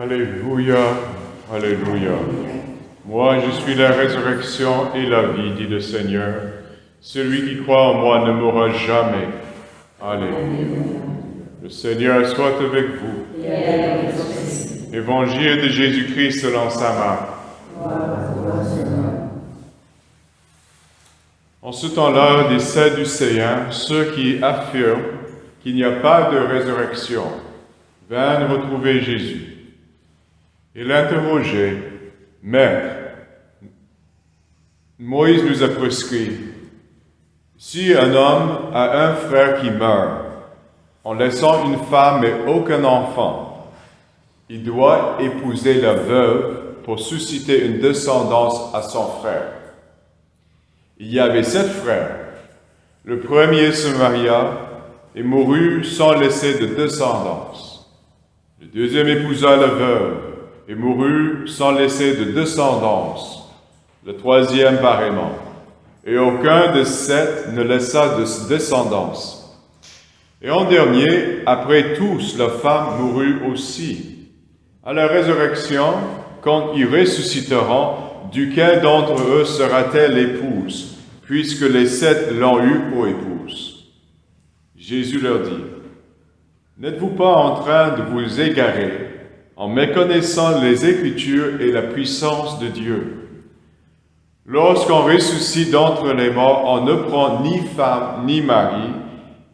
Alléluia, Alléluia. Moi, je suis la résurrection et la vie, dit le Seigneur. Celui qui croit en moi ne mourra jamais. Alléluia. Le Seigneur soit avec vous. Évangile de Jésus-Christ selon saint Marc. En ce temps-là, des Sadducéens, ceux qui affirment qu'il n'y a pas de résurrection, vinrent retrouver Jésus. Ils l'interrogeaient, « Maître, Moïse nous a prescrit, si un homme a un frère qui meurt, en laissant une femme et aucun enfant, il doit épouser la veuve pour susciter une descendance à son frère. Il y avait 7 frères. Le premier se maria et mourut sans laisser de descendance. Le deuxième épousa la veuve et mourut sans laisser de descendance. Le troisième pareillement. Et aucun de 7 ne laissa de descendance. Et en dernier, après tous, la femme mourut aussi. À la résurrection, quand ils ressusciteront, duquel d'entre eux sera-t-elle l'épouse, puisque les 7 l'ont eue pour épouse? Jésus leur dit, « N'êtes-vous pas en train de vous égarer en méconnaissant les Écritures et la puissance de Dieu? Lorsqu'on ressuscite d'entre les morts, on ne prend ni femme ni mari,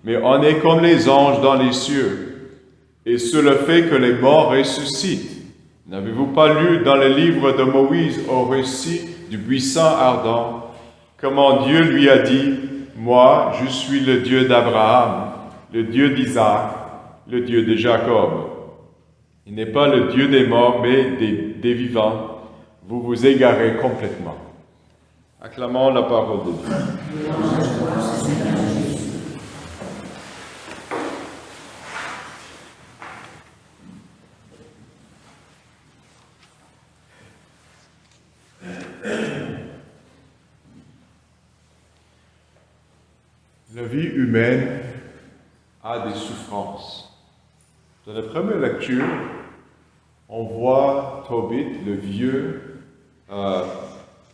mais on est comme les anges dans les cieux. Et sur le fait que les morts ressuscitent, n'avez-vous pas lu dans le livre de Moïse au récit du buisson ardent, comment Dieu lui a dit, « Moi, je suis le Dieu d'Abraham, le Dieu d'Isaac, le Dieu de Jacob. » Il n'est pas le Dieu des morts, mais des vivants. Vous vous égarez complètement. Acclamons la parole de Dieu. La vie humaine a des souffrances. Dans la première lecture, on voit Tobit, le vieux,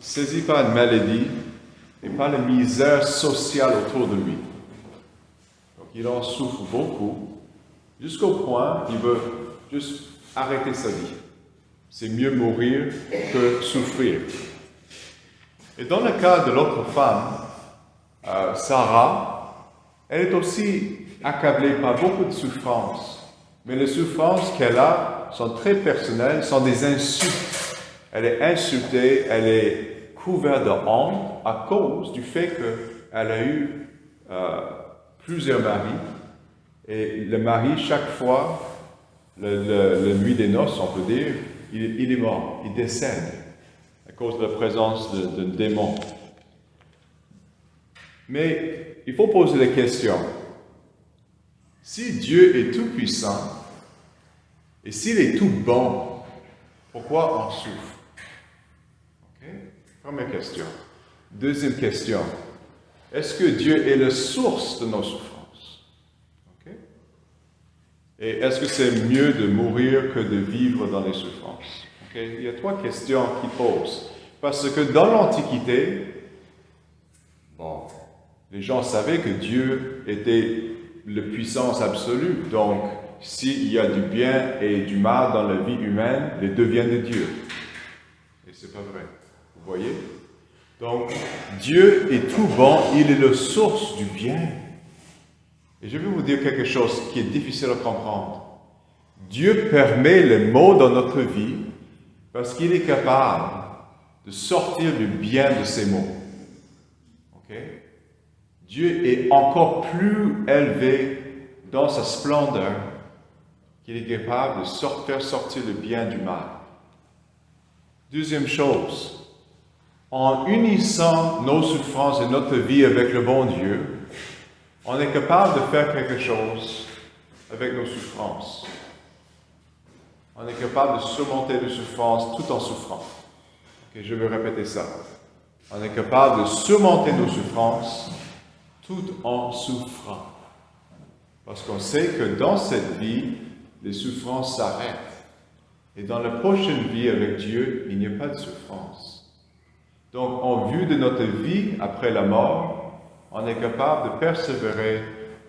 saisi par une maladie et par la misère sociale autour de lui. Donc il en souffre beaucoup, jusqu'au point qu'il veut juste arrêter sa vie. C'est mieux mourir que souffrir. Et dans le cas de l'autre femme, Sarah, elle est aussi accablée par beaucoup de souffrances. Mais les souffrances qu'elle a sont très personnelles, sont des insultes. Elle est insultée, elle est couverte de honte à cause du fait qu'elle a eu plusieurs maris. Et le mari, chaque fois, la nuit des noces, on peut dire, il est mort, il décède à cause de la présence de démons. Mais il faut poser la question. Si Dieu est tout-puissant, et s'il est tout bon, pourquoi on souffre? Okay? Première question. Deuxième question. Est-ce que Dieu est la source de nos souffrances? Okay? Et est-ce que c'est mieux de mourir que de vivre dans les souffrances? Okay? Il y a 3 questions qui posent. Parce que dans l'Antiquité, les gens savaient que Dieu était la puissance absolue. Donc, s'il y a du bien et du mal dans la vie humaine, les deux viennent de Dieu. Et c'est pas vrai. Vous voyez? Donc, Dieu est tout bon, il est la source du bien. Et je vais vous dire quelque chose qui est difficile à comprendre. Dieu permet les maux dans notre vie parce qu'il est capable de sortir du bien de ces maux. OK? Dieu est encore plus élevé dans sa splendeur qu'il est capable de faire sortir le bien du mal. Deuxième chose, en unissant nos souffrances et notre vie avec le bon Dieu, on est capable de faire quelque chose avec nos souffrances. On est capable de surmonter les souffrances tout en souffrant. Okay, je vais répéter ça. On est capable de surmonter nos souffrances tout en souffrant. Parce qu'on sait que dans cette vie, les souffrances s'arrêtent. Et dans la prochaine vie avec Dieu, il n'y a pas de souffrance. Donc, en vue de notre vie après la mort, on est capable de persévérer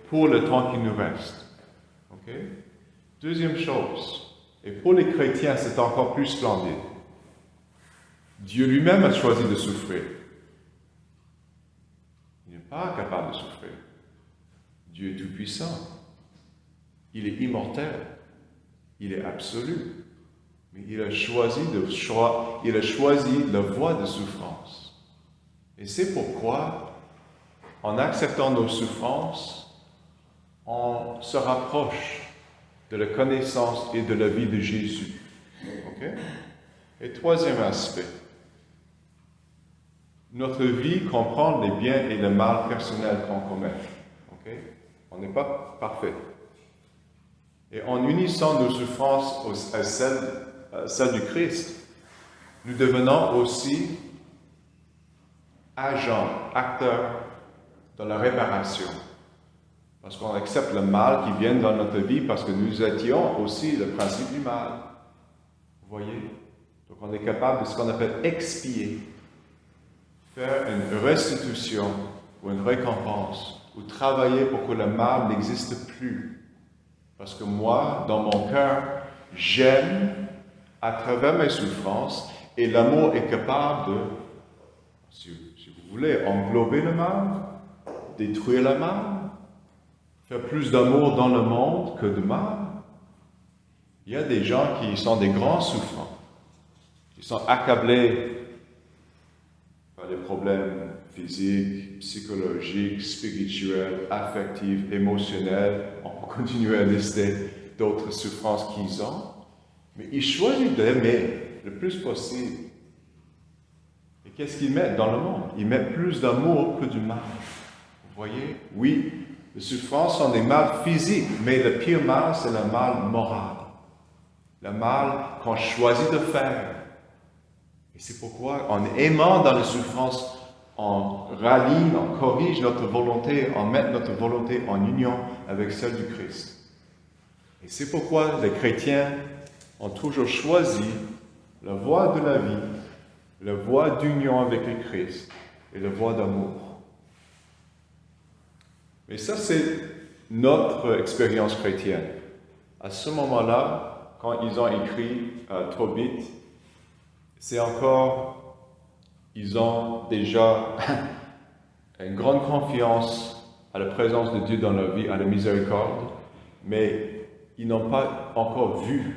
pour le temps qui nous reste. Ok? Deuxième chose, et pour les chrétiens, c'est encore plus splendide. Dieu lui-même a choisi de souffrir. Il n'est pas capable de souffrir. Dieu est tout-puissant. Il est immortel. Il est absolu. Mais il a choisi la voie de souffrance. Et c'est pourquoi, en acceptant nos souffrances, on se rapproche de la connaissance et de la vie de Jésus. Ok? Et troisième aspect, notre vie comprend les biens et le mal personnel qu'on commet. Okay? On n'est pas parfait. Et en unissant nos souffrances à celles du Christ, nous devenons aussi agents, acteurs dans la réparation. Parce qu'on accepte le mal qui vient dans notre vie parce que nous étions aussi le principe du mal. Vous voyez? Donc on est capable de ce qu'on appelle expier. Faire une restitution ou une récompense, ou travailler pour que le mal n'existe plus. Parce que moi, dans mon cœur, j'aime à travers mes souffrances, et l'amour est capable de, si vous voulez, englober le mal, détruire le mal, faire plus d'amour dans le monde que de mal. Il y a des gens qui sont des grands souffrants, qui sont accablés par des problèmes physiques, psychologiques, spirituels, affectifs, émotionnels. On peut continuer à lister d'autres souffrances qu'ils ont. Mais ils choisissent d'aimer le plus possible. Et qu'est-ce qu'ils mettent dans le monde? Ils mettent plus d'amour que du mal. Vous voyez? Oui, les souffrances sont des mal physiques, mais le pire mal, c'est le mal moral. Le mal qu'on choisit de faire. Et c'est pourquoi, en aimant dans les souffrances, on rallie, on corrige notre volonté, on met notre volonté en union avec celle du Christ. Et c'est pourquoi les chrétiens ont toujours choisi la voie de la vie, la voie d'union avec le Christ et la voie d'amour. Mais ça, c'est notre expérience chrétienne. À ce moment-là, quand ils ont écrit Tobit, c'est encore, ils ont déjà une grande confiance à la présence de Dieu dans leur vie, à la miséricorde, mais ils n'ont pas encore vu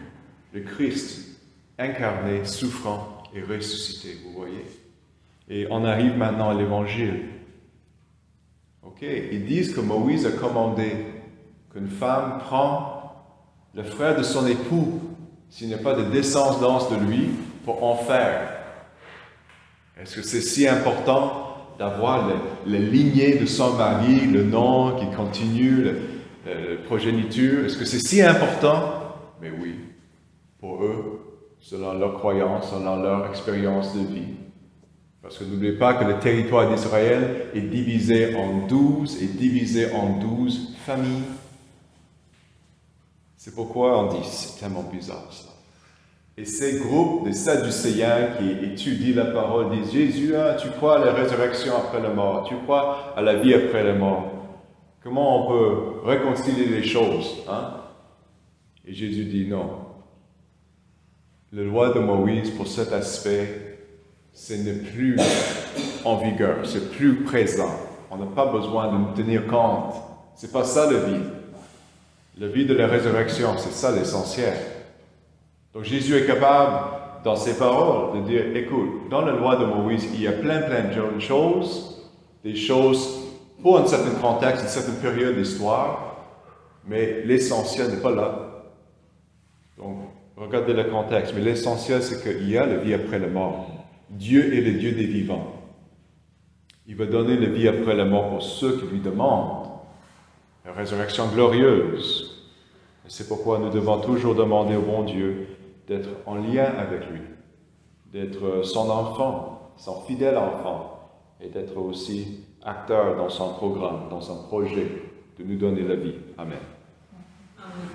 le Christ incarné, souffrant et ressuscité, vous voyez. Et on arrive maintenant à l'Évangile. Ok, ils disent que Moïse a commandé qu'une femme prend le frère de son époux, s'il n'y a pas de descendance de lui, pour en faire. Est-ce que c'est si important d'avoir la lignée de son mari, le nom qui continue, la progéniture? Est-ce que c'est si important? Mais oui, pour eux, selon leur croyance, selon leur expérience de vie. Parce que n'oubliez pas que le territoire d'Israël est divisé en 12 et divisé en 12 familles. C'est pourquoi on dit, c'est tellement bizarre ça. Et ces groupes de Sadducéens qui étudient la parole disent, Jésus, hein, tu crois à la résurrection après la mort, tu crois à la vie après la mort. Comment on peut réconcilier les choses, hein? Et Jésus dit non. La loi de Moïse, pour cet aspect, ce n'est plus en vigueur, c'est plus présent. On n'a pas besoin de nous tenir compte. C'est pas ça la vie. La vie de la résurrection, c'est ça l'essentiel. Donc Jésus est capable, dans ses paroles, de dire, écoute, dans la loi de Moïse, il y a plein de choses, des choses pour un certain contexte, une certaine période d'histoire, mais l'essentiel n'est pas là. Donc, regardez le contexte, mais l'essentiel, c'est qu'il y a la vie après la mort. Dieu est le Dieu des vivants. Il va donner la vie après la mort pour ceux qui lui demandent. La résurrection glorieuse. Et c'est pourquoi nous devons toujours demander au bon Dieu d'être en lien avec lui, d'être son enfant, son fidèle enfant, et d'être aussi acteur dans son programme, dans son projet, de nous donner la vie. Amen. Amen.